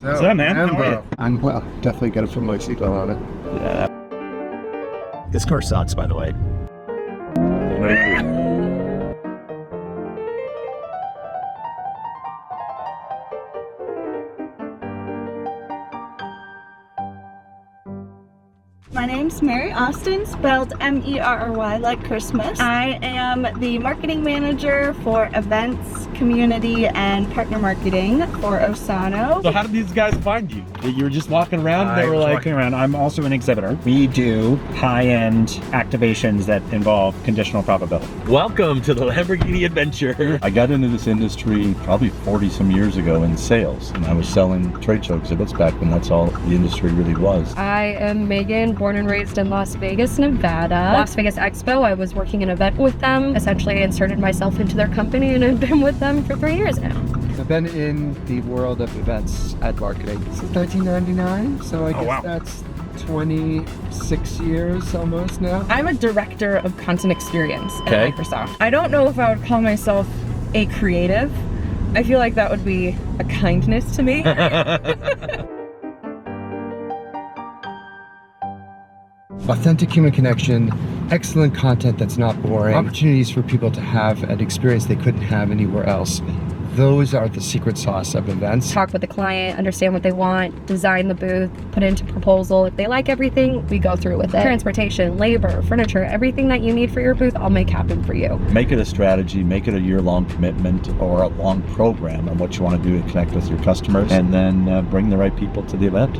What's up, man? How are you? I'm well. Definitely got to put my seatbelt on it. Yeah. This car sucks, by the way. My name's Mary Austin, spelled M-E-R-R-Y, like Christmas. I am the marketing manager for events, community, and partner marketing for Osano. So how did these guys find you? You were just walking around and they were like... walking around. I'm also an exhibitor. We do high-end activations that involve conditional probability. Welcome to the Lamborghini adventure. I got into this industry probably 40 some years ago in sales, and I was selling trade show exhibits back when that's all the industry really was. I am Megan, born and raised in Las Vegas, Nevada. Las Vegas Expo, I was working an event with them, essentially inserted myself into their company, and I've been with them for 3 years now. I've been in the world of events at marketing since 1999, so I guess that's 26 years almost now. I'm a director of content experience at Microsoft. I don't know if I would call myself a creative. I feel like that would be a kindness to me. Authentic human connection, excellent content that's not boring, opportunities for people to have an experience they couldn't have anywhere else. Those are the secret sauce of events. Talk with the client, understand what they want, design the booth, put it into proposal. If they like everything, we go through with it. Transportation, labor, furniture, everything that you need for your booth, I'll make happen for you. Make it a strategy, make it a year-long commitment or a long program on what you want to do to connect with your customers, and then bring the right people to the event.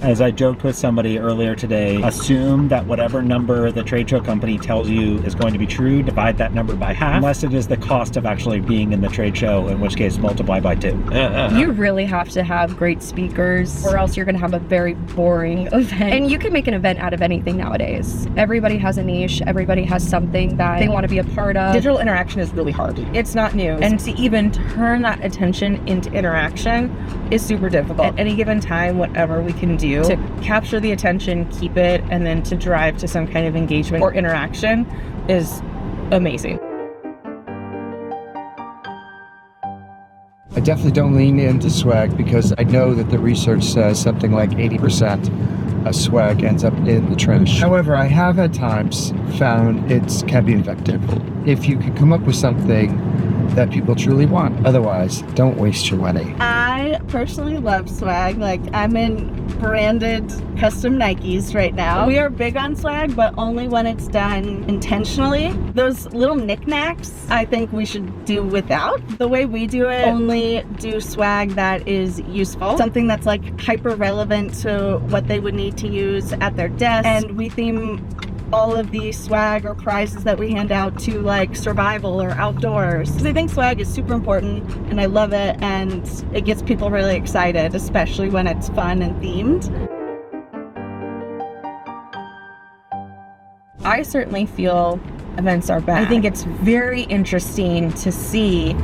As I joked with somebody earlier today, assume that whatever number the trade show company tells you is going to be true, divide that number by half, unless it is the cost of actually being in the trade show, in which case multiply by 2. You really have to have great speakers, or else you're going to have a very boring event. And you can make an event out of anything nowadays. Everybody has a niche, everybody has something that they want to be a part of. Digital interaction is really hard. It's not new. And to even turn that attention into interaction is super difficult. At any given time, whatever we can do to capture the attention, keep it, and then to drive to some kind of engagement or interaction is amazing. I definitely don't lean into swag because I know that the research says something like 80% of swag ends up in the trash. However, I have at times found it can be effective if you can come up with something that people truly want. Otherwise, don't waste your money. I personally love swag. Like, I'm in branded custom Nikes right now. We are big on swag, but only when it's done intentionally. Those little knickknacks, I think we should do without. The way we do it, only do swag that is useful. Something that's like hyper relevant to what they would need to use at their desk. And we theme all of the swag or prizes that we hand out to like survival or outdoors. Because I think swag is super important and I love it, and it gets people really excited, especially when it's fun and themed. I certainly feel events are back. I think it's very interesting to see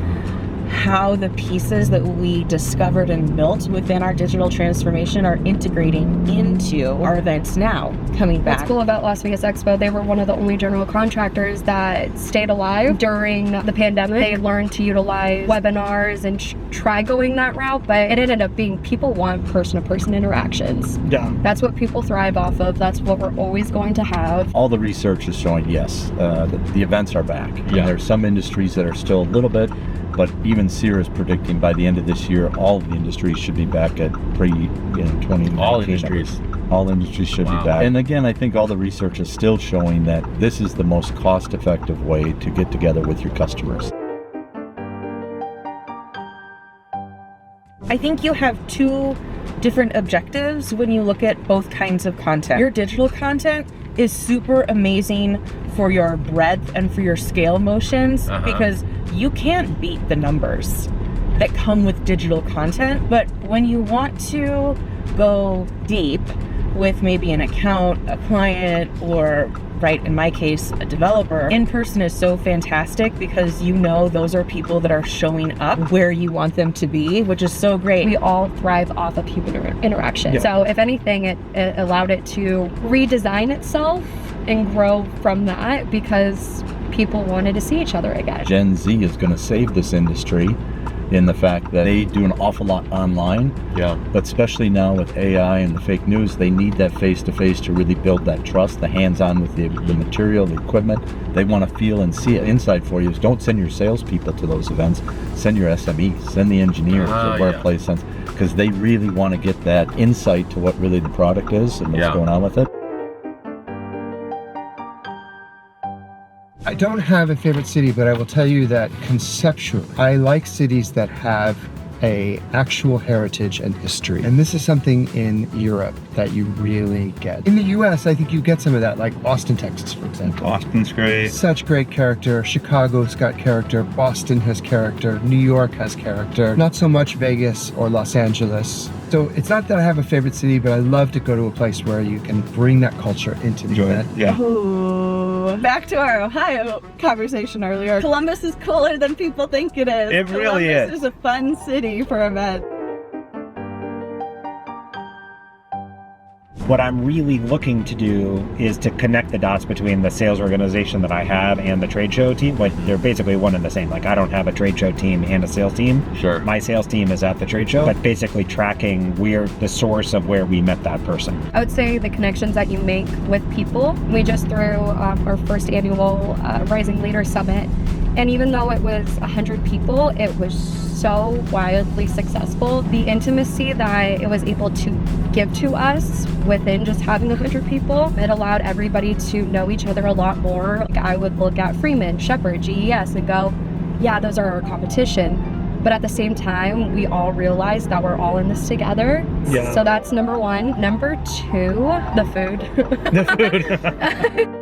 how the pieces that we discovered and built within our digital transformation are integrating into our events now, coming back. What's cool about Las Vegas Expo, they were one of the only general contractors that stayed alive during the pandemic. They learned to utilize webinars and try going that route, but it ended up being people want person-to-person interactions. Yeah. That's what people thrive off of. That's what we're always going to have. All the research is showing, yes, the events are back. Yeah. There are some industries that are still a little bit, but even SEER is predicting by the end of this year, all of the industries should be back at pre-2019. All industries. All industries should be back. And again, I think all the research is still showing that this is the most cost-effective way to get together with your customers. I think you have two different objectives when you look at both kinds of content. Your digital content is super amazing for your breadth and for your scale motions, because you can't beat the numbers that come with digital content. But when you want to go deep with maybe an account, a client, or right, in my case, a developer, in person is so fantastic because you know those are people that are showing up where you want them to be, which is so great. We all thrive off of human interaction. So if anything, it allowed it to redesign itself and grow from that, because people wanted to see each other again. Gen Z is going to save this industry in the fact that they do an awful lot online. Yeah. But especially now with AI and the fake news, they need that face-to-face to really build that trust, the hands-on with the material, the equipment. They want to feel and see it inside for you. Don't send your salespeople to those events. Send your SMEs, send the engineers to where it plays sense, because they really want to get that insight to what really the product is and what's going on with it. I don't have a favorite city, but I will tell you that conceptually, I like cities that have a actual heritage and history. And this is something in Europe that you really get. In the US, I think you get some of that, like Austin, Texas, for example. Austin's great. Such great character. Chicago's got character. Boston has character. New York has character. Not so much Vegas or Los Angeles. So it's not that I have a favorite city, but I love to go to a place where you can bring that culture into the event. Yeah. Ooh. Back to our Ohio conversation earlier. Columbus is cooler than people think it is. It really Columbus is. is a fun city for events. What I'm really looking to do is to connect the dots between the sales organization that I have and the trade show team. Like, they're basically one and the same. Like, I don't have a trade show team and a sales team. Sure. My sales team is at the trade show, but basically tracking where the source of where we met that person. I would say the connections that you make with people. We just threw our first annual Rising Leader Summit, and even though it was 100 people, it was so wildly successful. The intimacy that it was able to give to us within just having 100 people, it allowed everybody to know each other a lot more. Like, I would look at Freeman, Shepherd, GES, and go, yeah, those are our competition. But at the same time, we all realize that we're all in this together. Yeah. So that's number one. Number two, the food. The food.